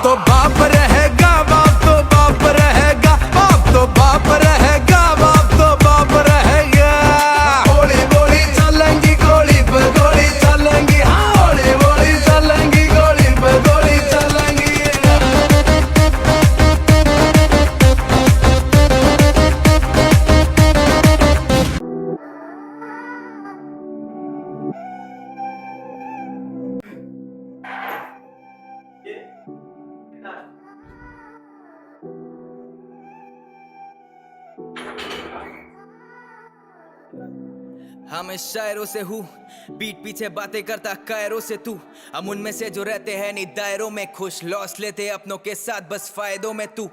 बाप तो बाप रहेगा, बाप तो बाप रहेगा, बाप तो बाप रहेगा, बाप तो बाप रहेगा। गोली गोली चलेंगी, गोली पे गोली चलेंगी, हाँ गोली गोली चलेंगी, गोली पे गोली चलेंगी। हाँ मैं शायरों से हूँ, पीठ पीछे बातें करता कायरों से तू। हम उनमें से जो रहते हैं नहीं दायरों में खुश, लॉस लेते अपनों के साथ बस फायदों में तू।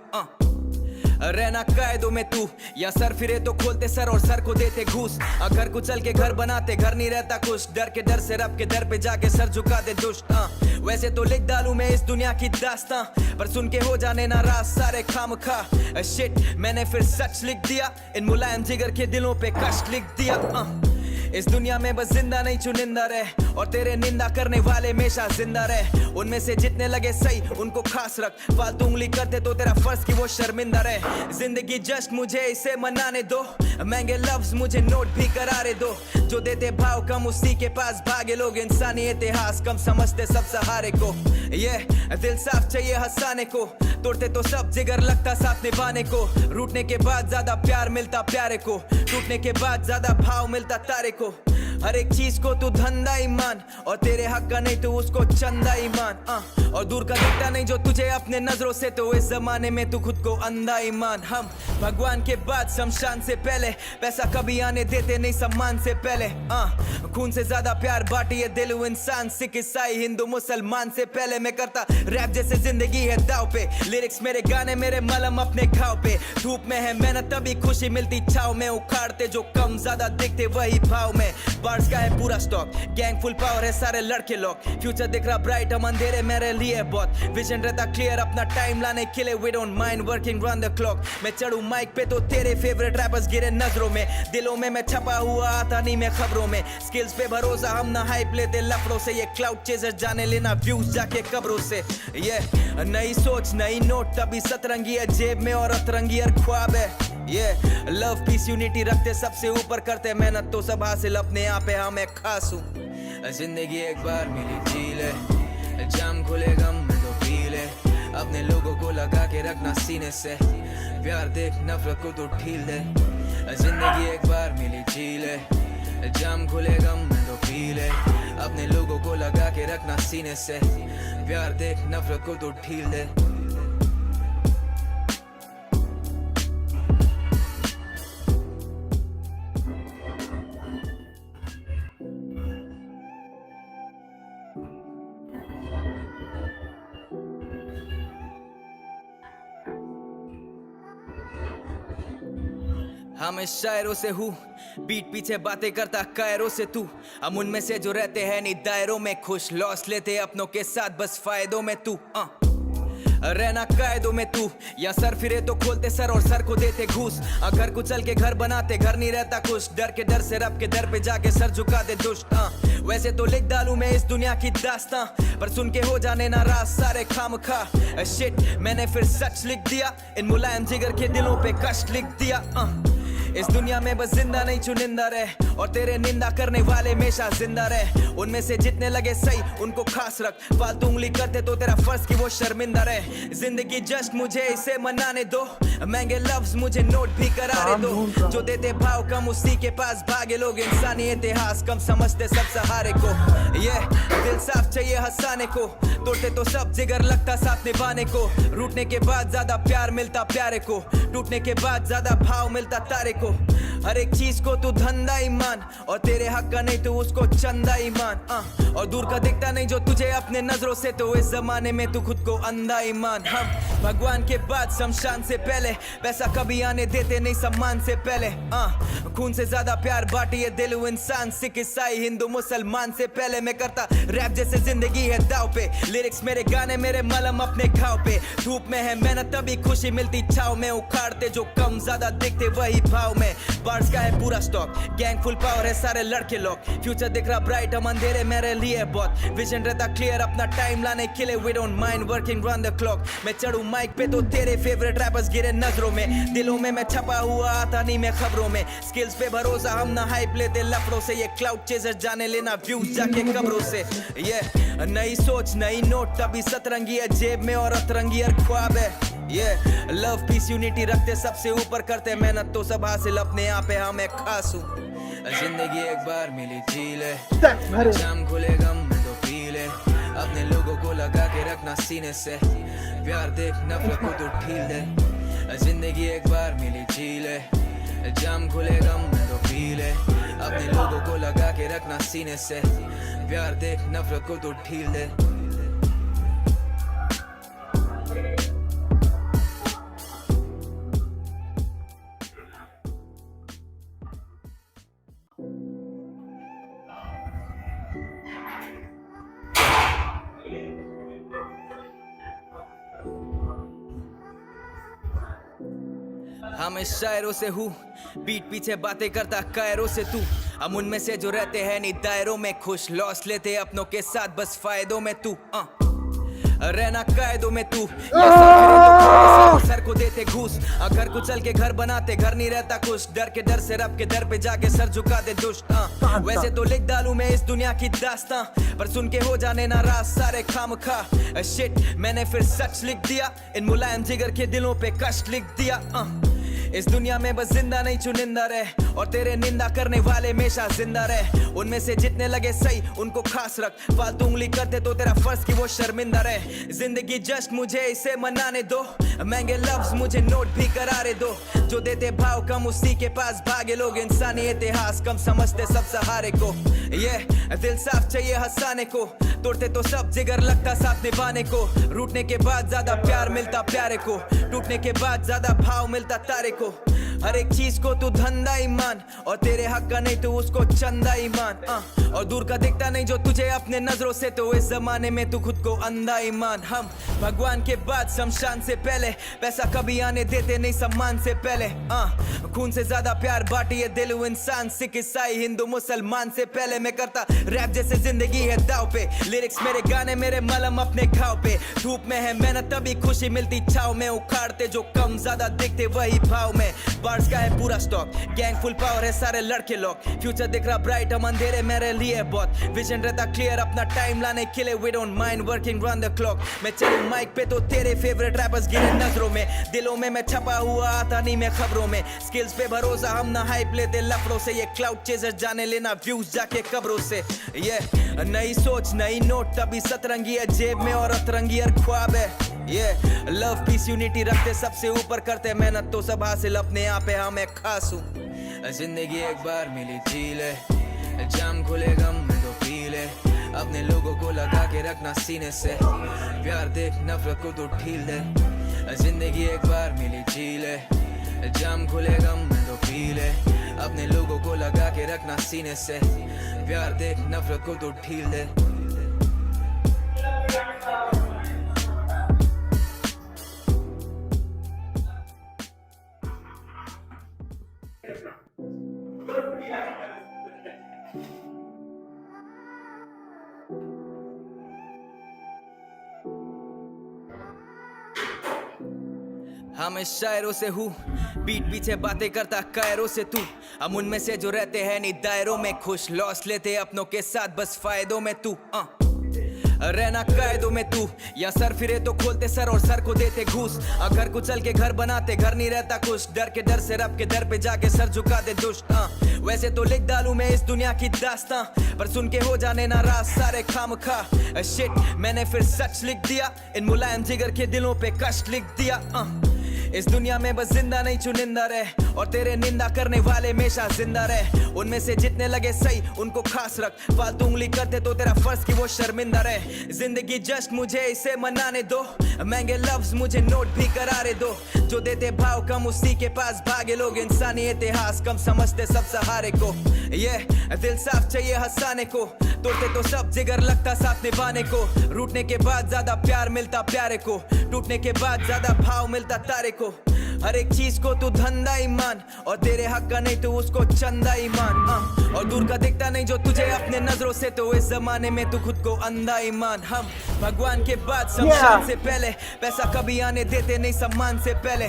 रहना कायदों में तू, या सर फिरे तो खोलते सर और सर को देते घूस। घर को चल के घर बनाते, घर नहीं रहता खुश, डर के डर से रब के दर पे जाके सर झुका दे दुष्ट। वैसे तो लिख डालूं मैं इस दुनिया की दास्तां, पर सुन के हो जाने नाराज सारे खामखा। शिट मैंने फिर सच लिख दिया, इन मुलायम जिगर के दिलों पे कष्ट लिख दिया। इस दुनिया में बस जिंदा नहीं चुनिंदा रहे, और तेरे निंदा करने वाले हमेशा जिंदा रहे। उनमें से जितने लगे सही उनको खास रख, फालतू उंगली करते तो तेरा फर्ज की वो शर्मिंदा रहे। जिंदगी जस्ट मुझे इसे मनाने दो, महंगे लफ्ज मुझे नोट भी करारे दो। जो देते भाव कम उसी के पास भागे लोग, इंसानी इतिहास कम समझते सब सहारे को। ये दिल साफ चाहिए हंसाने को, तोड़ते तो सब जिगर लगता साथ निभाने को। रूठने के बाद ज्यादा प्यार मिलता प्यारे को, टूटने के बाद ज्यादा भाव मिलता तारे को। हर एक चीज को तू धंधा ही मान, और तेरे हक का नहीं तो उसको चंदा ही मान। और दूर का दिखता नहीं जो तुझे अपने नजरों से, तो इस जमाने में तू खुद को अंधा ही मान। हम भगवान के बाद शमशान से पहले, पैसा कभी आने देते नहीं सम्मान से पहले। खून से ज्यादा प्यार बांटे ये दिल इंसान, सिख ईसाई हिंदू मुसलमान से पहले। मैं करता रैप जैसे जिंदगी है दाव पे, लिरिक्स मेरे गाने मेरे मलम अपने घाव पे। धूप में है मेहनत तभी खुशी मिलती छाव में, उखाड़ते जो कम ज्यादा दिखते वही भाव में। बार्स का है पूरा स्टॉक, गैंग फुल पावर है सारे लड़के लोग। फ्यूचर दिख रहा ब्राइट, हम अंधेरे मेरे लिए बहुत। विजन रहता क्लियर अपना टाइम लाने के लिए, we don't mind working round the clock. मैं चढ़ूं माइक पे तो तेरे फेवरेट रैपर्स गिरे नजरों में, दिलों में मैं छपा हुआ आता नहीं मैं खबरों में। स्किल्स पे भरोसा हम ना हाइप लेते लफड़ों से, ये क्लाउड चेजर जाने लेना व्यूज जाके कब्रों से। ये नई सोच नई नोट तभी सतरंगी है जेब में, और अतरंगी हर ख्वाब है। ये लव पीस यूनिटी रखते सबसे ऊपर, करते मेहनत तो सब हासिल अपने आप है। हाँ मैं खास हूँ, जिंदगी एक बार मिली जी ले, जाम खुले गम में तो पी ले। अपने लोगों को लगा के रखना सीने से, प्यार देख नफरत को तो ढील दे। जिंदगी एक बार मिली जी ले, जाम खुले गम में तो पी ले। अपने लोगों को लगा के रखना सीने से, प्यार देख नफरत को तो ढील दे। हाँ मैं शायरों से हूँ, पीठ पीछे बातें करता कायरों से तू। हम उनमें से जो रहते हैं नहीं दायरों में खुश, लॉस लेते अपनों के साथ बस फायदों में तू। रहना कायदों में तू, या सर फिरे तो खोलते सर और सर को देते घूस। घर को चल के घर बनाते, घर नहीं रहता खुश, डर के डर से रब के दर पे जाके सर झुका दे दुष्ट। वैसे तो लिख डालूं मैं इस दुनिया की दास्तां, पर सुन के हो जाने नाराज सारे खामखा। शिट मैंने फिर सच लिख दिया, इन मुलायम जिगर के दिलों पे कष्ट लिख दिया। इस दुनिया में बस जिंदा नहीं चुनिंदा रहे, और तेरे निंदा करने वाले हमेशा जिंदा रहे। उनमें से जितने लगे सही उनको खास रख, फालतू उंगली करते तो तेरा फर्ज की वो शर्मिंदा रहे। जिंदगी जस्ट मुझे इसे मनाने दो, महंगे लफ्ज मुझे नोट भी करारे दो। जो देते भाव कम उसी के पास भागे लोग, इंसानी इतिहास कम समझते सब सहारे को। ये दिल साफ चाहिए हंसाने को, तोड़ते तो सब जिगर लगता साथ निभाने को। रूठने के बाद ज्यादा प्यार मिलता प्यारे को, टूटने के बाद ज्यादा भाव मिलता तारे को। हर एक चीज को तू धंधा ही मान, और तेरे हक का नहीं तो उसको चंदा ही मान। और दूर का दिखता नहीं जो तुझे अपने नजरों से, तो इस जमाने में तू खुद को अंधा ही मान। हम भगवान के बाद शमशान से पहले, पैसा कभी आने देते नहीं सम्मान से पहले। खून से ज्यादा प्यार बांटे ये दिल इंसान, सिख ईसाई हिंदू मुसलमान से पहले। मैं करता रैप जैसे जिंदगी है दाव पे, लिरिक्स मेरे गाने मेरे मलम अपने घाव पे। धूप में है मेहनत तभी खुशी मिलती छाव में, उखाड़ते जो कम ज्यादा दिखते वही भाव भाव में। बार्स का है पूरा स्टॉक, गैंग फुल पावर है, सारे लड़के लोग। फ्यूचर दिख रहा ब्राइट, हम अंधेरे मेरे लिए बहुत। विजन रहता क्लियर, अपना टाइम लाने के लिए we don't mind working run the clock. मैं चढ़ूं माइक पे तो तेरे फेवरेट रैपर्स गिरे नजरों में। दिलों में मैं छपा हुआ आता नहीं मैं खबरों में। स्किल्स पे भरोसा, हम ना हाइप लेते लफड़ों से। ये क्लाउड चेजर जाने लेना व्यूज जाके कब्रों से। ये नई सोच नई नोट, अभी सतरंगी है जेब में और अतरंगी हर ख्वाब है। ये लव पीस यूनिटी रखते सबसे ऊपर, करते मेहनत तो सब हासिल अपने आप है। हाँ मैं खास हूँ, जिंदगी एक बार मिली जी ले। शाम खुले गम में तो पी ले। अपने लोगों को लगा के रखना सीने से, प्यार देख नफरत को तो ढील दे। जिंदगी एक बार मिली जी ले। जाम खुले गम में तो पी ले। अपने लोगों को लगा के रखना सीने से, प्यार देख नफरत को तो ढील दे। हाँ मैं शायरों से हूँ, पीठ पीछे बातें करता कायरों से तू। हम उनमें से जो रहते हैं नहीं दायरों में खुश, लॉस लेते अपनों के साथ बस फायदों में तू। रहना कायदों में तू, सर को देते घूस। घर को चल के घर बनाते, घर नहीं रहता खुश। डर के डर से रब के दर पे जाके सर झुका दे दुष्ट। वैसे तो लिख डालूं मैं इस दुनिया की दास्तां, पर सुन के हो जाने नाराज सारे खामखा। शिट मैंने फिर सच लिख दिया, इन मुलायम जिगर के दिलों पे कष्ट लिख दिया। इस दुनिया में बस जिंदा नहीं चुनिंदा रहे, और तेरे निंदा करने वाले हमेशा जिंदा रहे। उनमें से जितने लगे सही उनको खास रख, फालतू उंगली करते तो तेरा फर्ज की वो शर्मिंदा रहे। जिंदगी जस्ट मुझे इसे मनाने दो, महंगे लफ्ज मुझे नोट भी करारे दो। जो देते भाव कम उसी के पास भागे लोग, इंसानी इतिहास कम समझते सब सहारे को। ये दिल साफ चाहिए हंसाने को, तोड़ते तो सब जिगर लगता साथ निभाने को। रूठने के बाद ज्यादा प्यार मिलता प्यारे को, टूटने के बाद ज्यादा भाव मिलता तारे को। हर एक चीज को तू धंधा ही मान, और तेरे हक का नहीं तो उसको चंदा ही मान। और दूर का दिखता नहीं जो तुझे अपने नजरों से, तो इस जमाने में तू खुद को अंधा ही मान। हम भगवान के बाद शमशान से पहले, पैसा कभी आने देते नहीं सम्मान से पहले। खून से ज्यादा प्यार बांटिए दिल इंसान, सिख ईसाई हिंदू मुसलमान से पहले। मैं करता रैप जैसे जिंदगी है दाव पे, लिरिक्स मेरे गाने मेरे मलम अपने घाव पे। धूप में है मेहनत तभी खुशी मिलती छाव में, उखाड़ते जो कम ज्यादा दिखते वही भाव में। बार्स का है पूरा स्टॉक, गैंग फुल पावर है, सारे लड़के लोग। फ्यूचर दिख रहा ब्राइट, हम अंधेरे मेरे लिए बहुत। विजन रहता क्लियर, अपना टाइम लाने के लिए we don't mind working run the clock. मैं चलूं माइक पे तो तेरे फेवरेट रैपर्स गिरे नजरों में। दिलों में मैं छपा हुआ आता नहीं मैं खबरों में। स्किल्स पे भरोसा, हम ना हाइप लेते लफड़ों से। ये क्लाउड चेजर जाने लेना व्यूज जाके कब्रों से। ये नई सोच नई नोट, अभी सतरंगी है जेब में और अतरंगी हर ख्वाब है। ये लव पीस यूनिटी रखते सबसे ऊपर, करते मेहनत तो सब हासिल अपने आप है। हाँ मैं खास हूँ, जिंदगी एक बार मिली जी ले। जाम खुले गम में तो पी ले। अपने लोगों को लगा के रखना सीने से, प्यार देख नफरत को तो ढील दे। जिंदगी एक बार मिली जी ले। जाम खुले गम में तो पी ले। अपने लोगों को लगा के रखना सीने से, प्यार देख नफरत को तो ढील दे। हाँ मैं शायरों से हूँ, पीठ पीछे बातें करता कायरों से तू। हम उनमें से जो रहते हैं नहीं दायरों में खुश, लॉस लेते अपनों के साथ बस फायदों में तू। रहना कायदों में तू, या सर फिरे तो खोलते सर और सर को देते घूस। घर को चल के घर बनाते, घर नहीं रहता खुश। डर के डर से रब के दर पे जाके सर झुका दे दुष्ट। वैसे तो लिख डालूं मैं इस दुनिया की दास्तां, पर सुन के हो जाने नाराज सारे खामखा। शिट मैंने फिर सच लिख दिया, इन मुलायम जिगर के दिलों पे कष्ट लिख दिया। इस दुनिया में बस जिंदा नहीं चुनिंदा रहे, और तेरे निंदा करने वाले हमेशा जिंदा रहे। उनमें से जितने लगे सही उनको खास रख, फालतू उंगली करते तो तेरा फर्ज की वो शर्मिंदा रहे। जिंदगी जस्ट मुझे इसे मनाने दो, महंगे लफ्ज मुझे नोट भी करारे दो। जो देते भाव कम उसी के पास भागे लोग, इंसानी इतिहास कम समझते सब सहारे को। ये दिल साफ चाहिए हंसाने को, तोड़ते तो सब जिगर लगता साथ निभाने को। रूठने के बाद ज्यादा प्यार मिलता प्यारे को, टूटने के बाद ज्यादा भाव मिलता तारे को। हर एक चीज को तू धंधा ही मान, और तेरे हक का नहीं तो उसको चंदा ही मान। और दूर का दिखता नहीं जो तुझे अपने नजरों से, तो इस जमाने में तू खुद को अंधा ही मान। हम भगवान के बाद सम्मान से पहले, पैसा कभी आने देते नहीं सम्मान से पहले।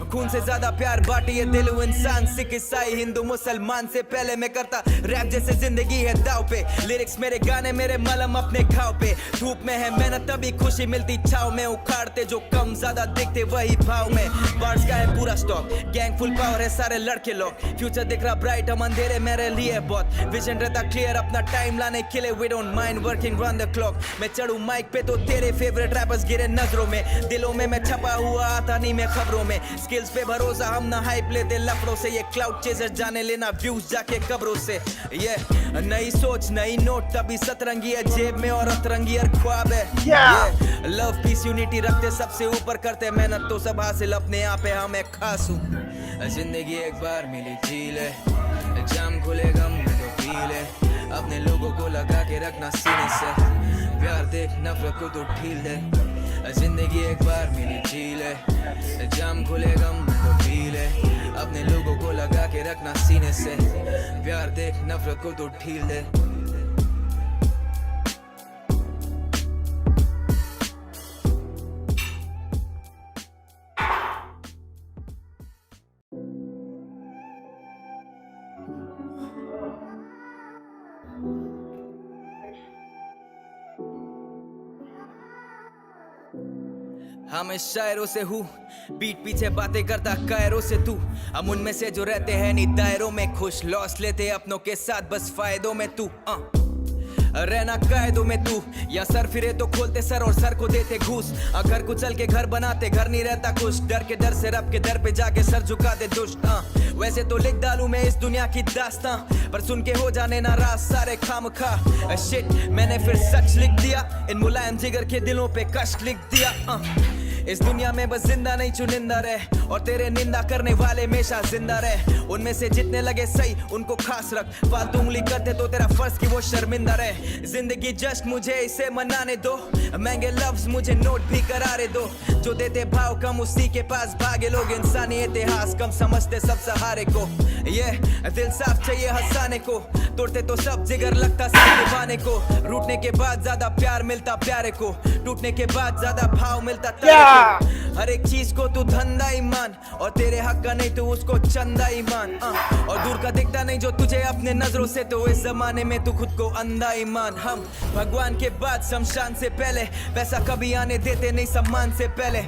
खून से ज्यादा प्यार बांटे ये दिल इंसान, सिख ईसाई हिंदू मुसलमान से पहले। मैं करता रैप जैसे जिंदगी है दाव पे, लिरिक्स मेरे गाने मेरे मलम अपने घाव पे। धूप में है मेहनत तभी खुशी मिलती छाव में, उखाड़ते जो कम ज्यादा दिखते वही भाव में। बार्स का है पूरा स्टॉक, गैंग फुल पावर है सारे लड़के लोग। फ्यूचर दिख रहा ब्राइट, हम अंधेरे मेरे लिए बहुत। विजन रहता क्लियर अपना टाइम लाने के लिए, we don't mind working run the clock. मैं चढ़ूं माइक पे तो तेरे फेवरेट रैपर्स गिरे नजरों में, दिलों में मैं छपा हुआ आता नहीं मैं खबरों में। स्किल्स पे भरोसा हम ना हाइप लेते लफड़ों से, ये क्लाउड चेजर जाने लेना व्यूज जाके कब्रों से। ये नई सोच नई नोट तभी सतरंगी है जेब में, और अतरंगी हर ख्वाब है। लव पीस यूनिटी रखते सबसे ऊपर, करते मेहनत तो सब हासिल अपने आप है। हमें खास हूँ जिंदगी एक बार मिली जी ले, जाम खुले गम में तो पी ले। अपने लोगों को लगा के रखना सीने से, प्यार देख नफरत को तो ढील दे। जिंदगी एक बार मिली जी ले, जाम खुले गम में तो पी ले। अपने लोगों को लगा के रखना सीने से, प्यार देख नफरत को तो ढील दे। हाँ मैं शायरों से हूँ, बीट पीछे बातें करता कायरों से तू। हम उनमें से जो रहते हैं नहीं दायरों में खुश, लॉस लेते अपनों के साथ बस फायदों में तू। रहना कायदों में तू, या सर फिरे तो खोलते सर और सर को देते घूस। घर को चल के घर बनाते घर नहीं रहता खुश, डर के डर से रब के दर पे जाके सर झुकाते दुष्ट। वैसे तो लिख डालूं मैं इस दुनिया की दास्तां, पर सुन के हो जाने नाराज सारे खामखा। शिट मैंने फिर सच लिख दिया, इन मुलायम जिगर के दिलों पे कष्ट लिख दिया। इस दुनिया में बस जिंदा नहीं चुनिंदा रहे, और तेरे निंदा करने वाले हमेशा जिंदा रहे। उनमें से जितने लगे सही उनको खास रख, फालतू उंगली करते तो तेरा फर्ज की वो शर्मिंदा रहे। जिंदगी जस्ट मुझे इसे मनाने दो, महंगे लफ्ज मुझे नोट भी करारे दो। जो देते भाव कम उसी के पास भागे लोग, इंसानी इतिहास कम समझते सब सहारे को। ये दिल साफ चाहिए हंसाने को, तोड़ते तो सब जिगर लगता सब निभाने को। रूठने के बाद ज्यादा प्यार मिलता प्यारे को, टूटने के बाद ज्यादा भाव मिलता तारे को। हर एक चीज को तू धंधा ही मान, और तेरे हक का नहीं तो उसको चंदा ही मान। और दूर का दिखता नहीं जो तुझे अपने नजरों से, तो इस जमाने में तू खुद को अंधा ही मान। हम भगवान के बाद शमशान से पहले, पैसा कभी आने देते नहीं सम्मान से पहले।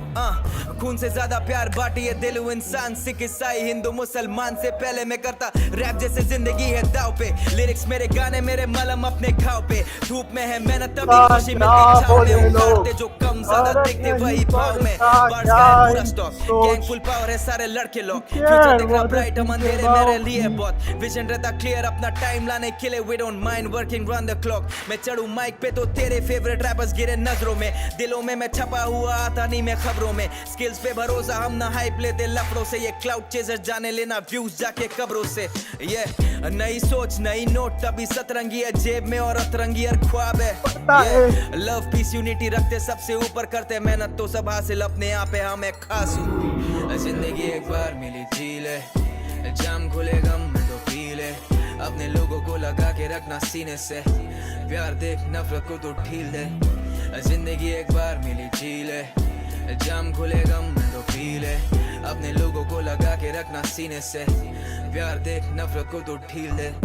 खून से ज्यादा प्यार बांटे ये दिल इंसान, सिख ईसाई हिंदू मुसलमान से पहले। मैं करता रैप जैसे जिंदगी है दाव पे, लिरिक्स मेरे गाने मेरे मलम अपने घाव पे। धूप में है मेहनत तभी खुशी मिलती छाव में, उखाड़ते जो कम ज्यादा दिखते वही भाव में। बार्स का है पूरा स्टॉक, गैंग फुल पावर है सारे लड़के लोग। फ्यूचर दिख रहा ब्राइट, हम अंधेरे मेरे लिए बहुत। विजन रहता क्लियर अपना टाइम लाने के लिए, we don't mind working run the clock. मैं चढ़ूं माइक पे तो तेरे फेवरेट रैपर्स गिरे नजरों में, दिलों में मैं छपा हुआ आता नहीं मैं खबरों में। स्किल्स पे भरोसा हम ना हाइप लेते लफड़ों से, ये क्लाउड चेजर जाने लेना व्यूज जाके कब्रों से। ये नई सोच नई नोट तभी सतरंगी है जेब में, और अतरंगी हर ख्वाब है। लव पीस यूनिटी रखते सबसे ऊपर, करते मेहनत तो सब हासिल अपने आप है। हमें खास हूँ जिंदगी एक बार मिली जी ले, जाम खुले गम में तो पी ले। अपने लोगों को लगा के रखना सीने से, प्यार देख नफरत को तो ढील दे। जिंदगी एक बार मिली जी ले, जाम खुले गम में तो पी ले। अपने लोगों को लगा के रखना सीने से, प्यार देख नफरत को तो ढील दे।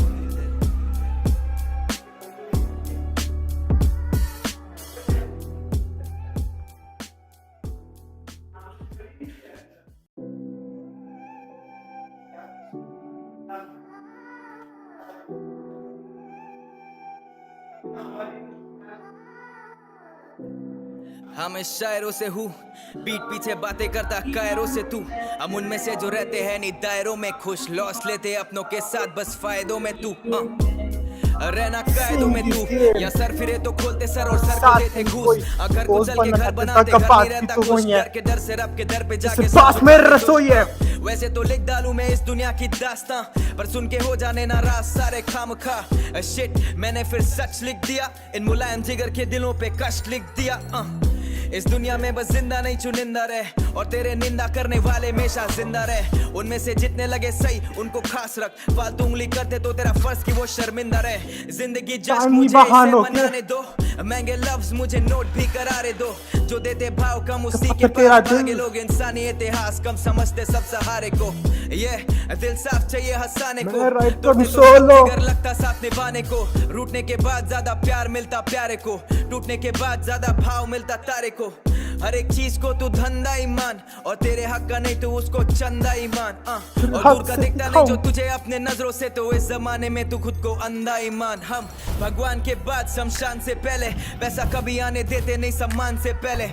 हाँ मैं शायरों से हूँ, बीट पीछे बातें करता कायरों से तू। हम उनमें से जो रहते हैं नहीं दायरों में खुश, लॉस लेते अपनों के साथ बस फायदों में तू। रहना कायदों में तू, या सर फिरे तो खोलते सर और सर को देते घूस। घर को चल के घर बनाते घर नहीं रहता खुश, डर के डर से रब के दर पे जाके पास मेरे रसोई है। वैसे तो लिख डालूं मैं इस दुनिया की दास्तां, पर सुन के हो जाने नाराज सारे खामखा। शिट मैंने फिर सच लिख दिया, इन मुलायम जिगर के दिलों पे कष्ट लिख दिया। इस दुनिया में बस जिंदा नहीं चुनिंदा रहे, और तेरे निंदा करने वाले हमेशा जिंदा रहे। उनमें से जितने लगे सही उनको खास रख, फालतू उंगली करते तो तेरा फर्ज की वो शर्मिंदा रहे। जिंदगी जस्ट मुझे इसे मनाने दो, महंगे लफ्ज मुझे नोट भी करारे दो। जो देते भाव कम उसी के पास भागे लोग, इंसानी इतिहास कम समझते सब सहारे को। ये दिल साफ चाहिए हंसाने को, जिगर लगता साथ निभाने को। रूठने के बाद ज्यादा प्यार मिलता प्यारे को, टूटने के बाद ज्यादा भाव मिलता तारे को। हर एक चीज को तू धंधा ही मान, और तेरे हक का नहीं तो उसको चंदा ही मान। और दूर का दिखता नहीं जो तुझे अपने नजरों से, तो इस जमाने में तू खुद को अंधा ही मान। हम भगवान के बाद शमशान से पहले, पैसा कभी आने देते नहीं सम्मान से पहले।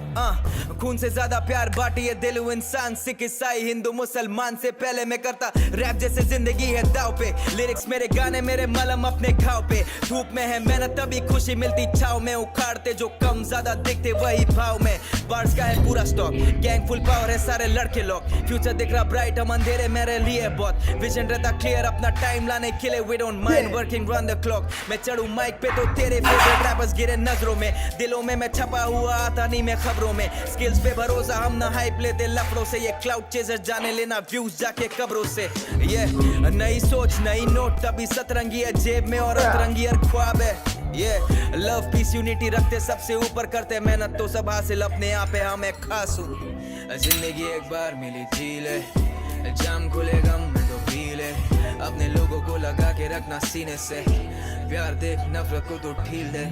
खून से ज्यादा प्यार बांटे ये दिल इंसान, सिख ईसाई हिंदू मुसलमान से पहले। मैं करता रैप जैसे जिंदगी है दाव पे, लिरिक्स मेरे गाने मेरे मलम अपने घाव पे। धूप में है मेहनत तभी खुशी मिलती छाव में, उखाड़ते जो कम ज्यादा दिखते वही भाव में। बार्स का है पूरा स्टॉक, गैंग फुल पावर है सारे लड़के लोग। फ्यूचर दिख रहा ब्राइट, हम अंधेरे मेरे लिए बहुत। विजन रहता क्लियर अपना टाइम लाने के लिए, we don't mind working run the clock. मैं चढ़ूं माइक पे तो तेरे फेवरेट रैपर्स गिरे नजरों में, दिलों में मैं छपा हुआ आता नहीं मैं खबरों में। स्किल्स पे भरोसा हम ना हाइप लेते लफड़ों से, ये क्लाउड चेजर जाने लेना व्यूज जाके कब्रों से। ये नई सोच नई नोट तभी सतरंगी है जेब में, और अतरंगी हर ख्वाब है। ये लव पीस यूनिटी रखते सबसे ऊपर, करते मेहनत तो सब हासिल अपने आप है, हाँ मैं खास हूँ। जिंदगी एक बार मिली जी ले, जाम खुले गम में तो पी ले। अपने लोगों को लगा के रखना सीने से, प्यार देख नफरत को तो ढील दे।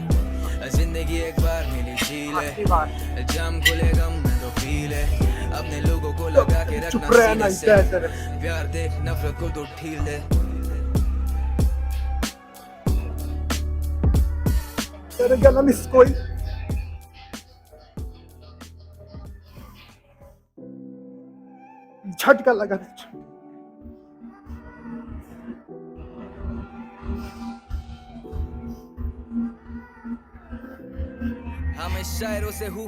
जिंदगी एक बार मिली जी ले, जाम खुले गम में तो पी ले। अपने लोगों को लगा के रखना सीने से, प्यार देख नफरत को तो ढील दे। Regala miss कोई झटका लगा। हाँ मैं शायरों से हूँ,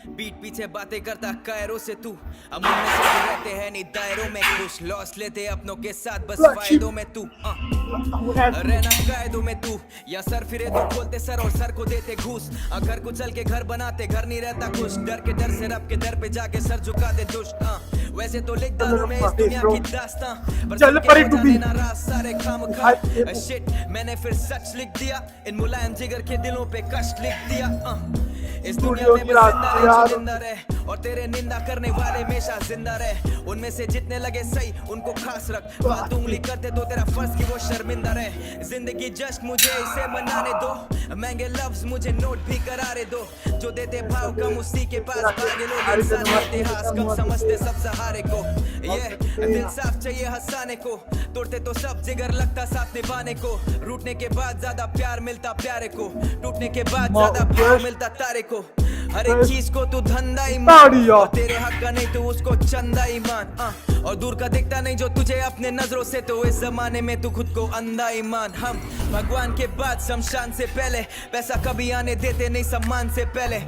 बीट पीछे बातें करता कायरों से तू। अब उनमें से जो रहते हैं नहीं दायरों में खुश, लॉस लेते अपनों के साथ बस फायदों में तू। रहना कायदों में तू, या सर फिरे तो खोलते सर और सर को देते घूस। घर को चल के घर बनाते घर नहीं रहता खुश, डर के डर से रब के दर पे जाके सर झुकाते दुष्ट। वैसे तो लिख डालूं मैं इस दुनिया की दास्तां, पर देना राज सारे काम खा। शिट मैंने फिर सच लिख दिया, इन मुलायम जिगर के दिलों पे कष्ट लिख दिया। इस दुनिया में बस जिंदा रहे, और तेरे निंदा करने वाले हमेशा जिंदा रहे। उनमें से जितने लगे सही उनको खास रख, फालतू उंगली करते तो तेरा फर्ज की वो शर्मिंदा रहे। जिंदगी जस्ट मुझे इसे मनाने दो, महंगे लफ्ज मुझे नोट भी करारे दो। जो देते भाव कम उसी के पास भागे लोग, इंसानी इतिहास कम समझते सब सहारे को। ये दिल साफ चाहिए हंसाने को, तोड़ते तो सब जिगर लगता साथ निभाने को। रूठने के बाद ज्यादा प्यार मिलता प्यारे को, टूटने के बाद ज्यादा भाव मिलता तारे को। हर एक चीज को तू धंधा ही मान, और तेरे हक का नहीं तो उसको चंदा ही मान। और दूर का दिखता नहीं जो तुझे अपने नजरों से, तो इस जमाने में तू खुद को अंधा ही मान। हम भगवान के बाद शमशान से पहले, पैसा कभी आने देते नहीं सम्मान से पहले।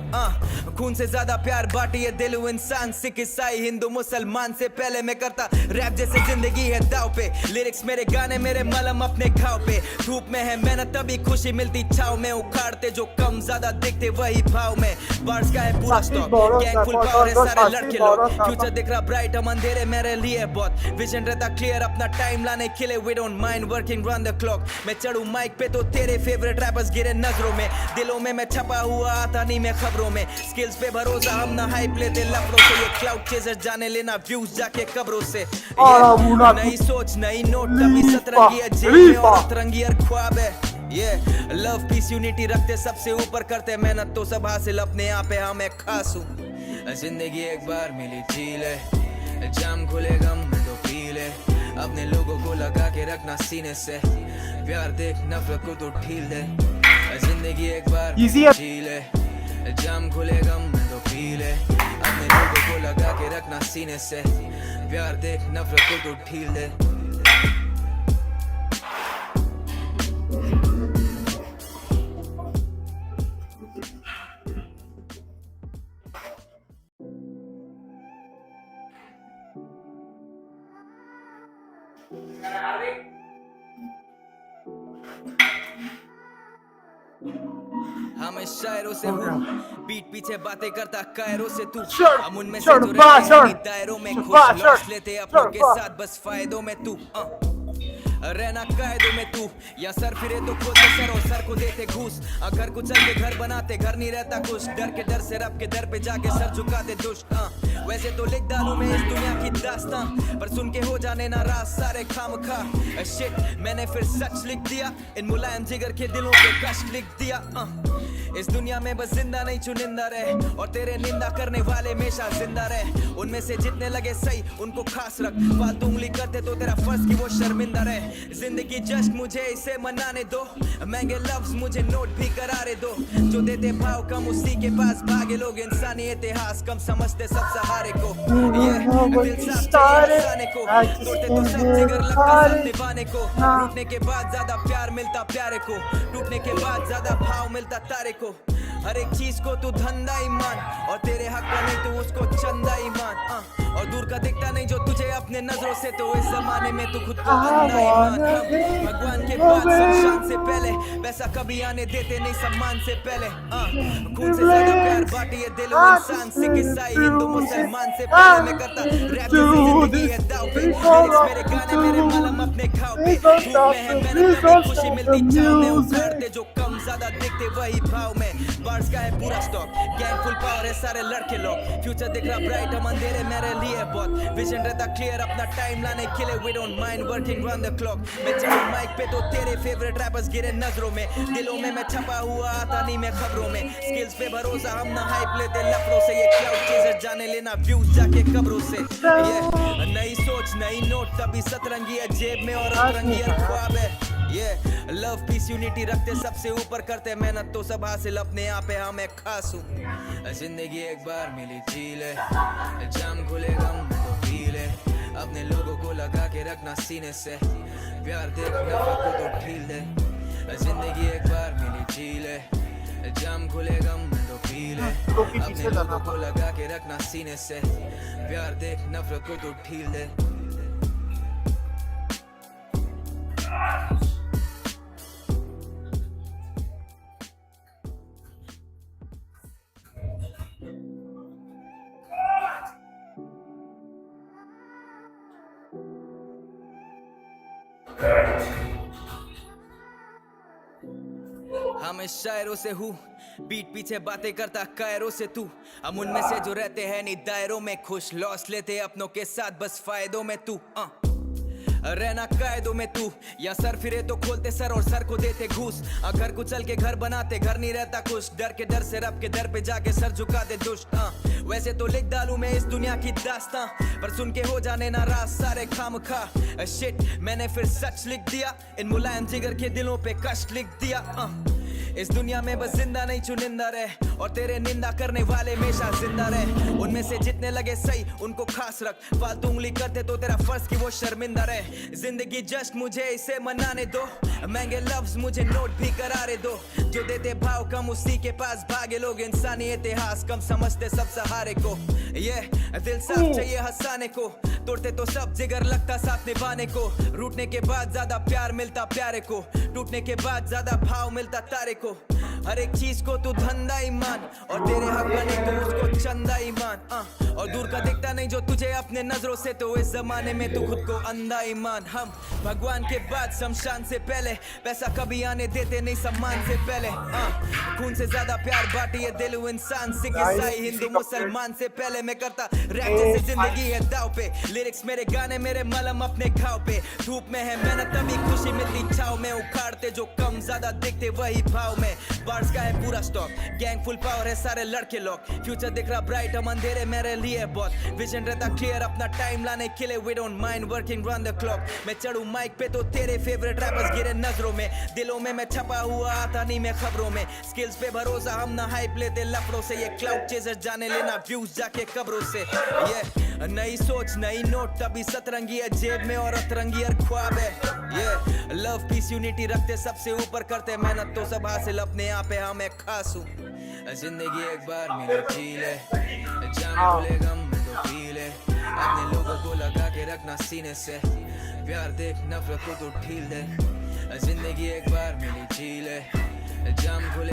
खून से ज्यादा प्यार बांटे ये दिल इंसान, सिख ईसाई हिंदू मुसलमान से पहले। मैं करता रैप जैसे जिंदगी है दाव पे, लिरिक्स मेरे गाने मेरे मलम अपने घाव पे। धूप में है मेहनत तभी खुशी मिलती छाव में, उखाड़ते जो कम ज्यादा दिखते वही भाव में। बार्स का है पूरा स्टॉक, गैंग फुल पावर है सारे लड़के लोग। फ्यूचर दिख रहा ब्राइट, हम अंधेरे मेरे लिए बहुत। विजन रहता क्लियर अपना टाइम लाने के लिए, we don't mind working run the clock. मैं चढ़ूं माइक पे तो तेरे फेवरेट रैपर्स गिरे नजरों में, दिलों में मैं छपा हुआ आता नहीं मैं खबरों में। स्किल्स पे भरोसा हम ना हाइप लेते लफड़ों से, ये क्लाउड चेजर जाने लेना व्यूज जाके कब्रों से। नई सोच नई नोट तभी सतरंगी है जेब में, और अतरंगी हर ख्वाब है। ये लव पीस यूनिटी रखते सबसे ऊपर, करते मेहनत तो सब हासिल अपने आप है, हाँ मैं खास हूँ। जिंदगी एक बार मिली जी ले, जाम खुले गम में तो पी ले। अपने लोगों को लगा के रखना सीने से, प्यार देख नफरत को तो ढील दे। जिंदगी एक बार जी ले, जाम खुले गम में तो पी ले। अपने लोगों को लगा के रखना सीने से, प्यार देख नफरत को तो ढील दे। हाँ मैं शायरों से हूँ पीठ पीछे बातें करता कायरों से तू Sure, हम उनमें से sure, जो bye, रहते हैं sure. नहीं दायरों में Sure, खुश bye, लौट sure. लेते अपनों Sure, के bye. साथ बस फायदों में तू रहना कायदों में तू या सर फिरे तो खोते सर और सर को देते घूस घर को चल के घर बनाते घर नहीं रहता खुश डर के डर से रब के दर पे जाके सर झुकाते दुष्ट वैसे तो लिख डालूं मैं इस दुनिया की दास्तां पर सुन के हो जाने नाराज सारे खाम खा शिट मैंने फिर सच लिख दिया इन मुलायम जिगर के दिलों पे कष्ट लिख दिया इस दुनिया में बस जिंदा नहीं चुनिंदा रहे और तेरे निंदा करने वाले हमेशा जिंदा रहे उनमें से जितने लगे सही उनको खास रख फालतू उंगली करते तो तेरा फर्ज की वो शर्मिंदा रहे जिंदगी जश्न मुझे इसे मनाने दो महंगे लफ्ज मुझे नोट भी करारे दो जो देते भाव कम उसी के पास भागे लोग इंसानी इतिहास कम समझते सब सहारे को ये दिल साफ चाहिए हंसाने को तोड़ते तो सब जिगर लगता सब निभाने को टूटने के बाद ज्यादा प्यार मिलता प्यारे को टूटने के बाद ज्यादा भाव मिलता तारे को हर एक चीज को तू धंधा ही मान और तेरे हक का नहीं तू उसको चंदा ही मान और दूर का दिखता नहीं जो तुझे अपने नजरों से तो इस जमाने में तू खुद को अंधा ही मान भगवान के बाद शमशान से पहले वैसा कभी आने देते नहीं सम्मान से पहले खून से ज्यादा प्यार बांटे ये दिल इंसान सिख ईसाई हिंदू मुसलमान से पहले मैं करता रैप जैसी जिंदगी है दाव पे लिरिक्स मेरे गाने मेरे मलम अपने घाव पे धूप में है मेहनत में खुशी मिलती चाव में उखाड़ते जो कम ज्यादा दिखते वही भाव में बार्स का है पूरा स्टॉक गैंग फुल पावर है सारे लड़के लोग फ्यूचर दिख रहा ब्राइट हम अंधेरे मेरे लिए बहुत विजन रहता क्लियर अपना टाइम लाने के लिए we don't mind working round the clock मैं चलूं माइक पे तो तेरे फेवरेट रैपर्स गिरे नजरों में दिलों में मैं छपा हुआ आता नहीं मैं खबरों में स्किल्स पे भरोसा हम ना हाइप लेते लफड़ों से ये क्लाउड चेजर जाने लेना व्यूज जाके कब्रों से ये नई सोच नई नोट तभी सतरंगी है जेब में और अतरंगी है ख्वाब है ये लव पीस यूनिटी रखते सबसे ऊपर करते मेहनत तो सब हासिल अपने आप है हाँ मैं खास हूँ जिंदगी एक बार मिली जी ले जाम खुले गम तो पी ले अपने लोगों को लगा के रखना सीने से प्यार देख नफरत को तो ढील दे जिंदगी एक बार मिली जी ले जाम खुले गम तो पी ले अपने लोगों को लगा के रखना सीने से प्यार देख नफरत को तो ढील दे हाँ मैं शायरों से हूँ पीठ पीछे बातें करता कायरों से तू हम उनमें से जो रहते हैं नहीं दायरों में खुश लॉस लेते अपनों के साथ बस फायदों में तू रहना कायदों में तू या सर फिरे तो खोलते सर और सर को देते घूस घर को चल के घर बनाते घर नहीं रहता खुश डर के डर से रब के दर पे जाके सर झुकाते दुष्ट वैसे तो लिख डालूं मैं इस दुनिया की दास्तां पर सुन के हो जाने नाराज सारे खाम खा शिट मैंने फिर सच लिख दिया इन मुलायम जिगर के दिलों पे कष्ट लिख दिया इस दुनिया में बस जिंदा नहीं चुनिंदा रहे और तेरे निंदा करने वाले हमेशा जिंदा रहे उनमें से जितने लगे सही उनको खास रख फालतू उंगली करते तो तेरा फर्ज की वो शर्मिंदा रहे जिंदगी जश्न मुझे इसे मनाने दो महंगे लफ्ज मुझे नोट भी करारे दो जो देते भाव कम उसी के पास भागे लोग इंसानी इतिहास कम समझते सब सहारे को ये दिल साफ चाहिए हंसाने को तोड़ते तो सब जिगर लगता साथ निभाने को रूठने के बाद ज्यादा प्यार मिलता प्यारे को टूटने के बाद ज्यादा भाव मिलता तारे को हर एक चीज को तू धंधा ही मान और तेरे हक का नहीं तो उसको चंदा ही मान और दूर का दिखता नहीं जो तुझे अपने नजरों से तो इस जमाने में तू खुद को अंधा ही मान हम भगवान के बाद शमशान से पहले पैसा कभी आने देते नहीं सम्मान से पहले खून से ज्यादा प्यार बांटे ये दिल इंसान सिख ईसाई हिंदू मुसलमान से पहले मैं करता रैप जैसी जिंदगी है दाव पे लिरिक्स मेरे गाने मेरे मलम अपने घाव पे धूप में है मेहनत तभी खुशी मिलती छाव में उखाड़ते जो कम ज्यादा दिखते वही भाव में बार्स का है पूरा स्टॉक गैंग फुल पावर है सारे लड़के लोग फ्यूचर दिख रहा ब्राइट हम अंधेरे मेरे लिए बहुत विजन रहता क्लियर अपना टाइम लाने के लिए we don't mind working round the clock मैं चढ़ूं माइक पे तो तेरे फेवरेट रैपर्स गिरे नजरों में दिलों में मैं छपा हुआ आता नहीं मैं खबरों में स्किल्स पे भरोसा हम ना हाइप लेते लफड़ों से ये क्लाउड चेजर जाने लेना व्यूज जाके कब्रों से ये नई सोच नई नोट तभी सतरंगी है जेब में और अतरंगी हर ख्वाब है ये लव पीस यूनिटी रखते सबसे ऊपर करते मेहनत तो सब हासिल अपने आप है हाँ मैं खास हूँ जिंदगी एक बार मिली जी ले जाम खुले गम में तो पी ले अपने लोगों को लगा के रखना सीने से प्यार देख नफरत को तो ढील दे जिंदगी एक बार मिली जी ले जाम खुले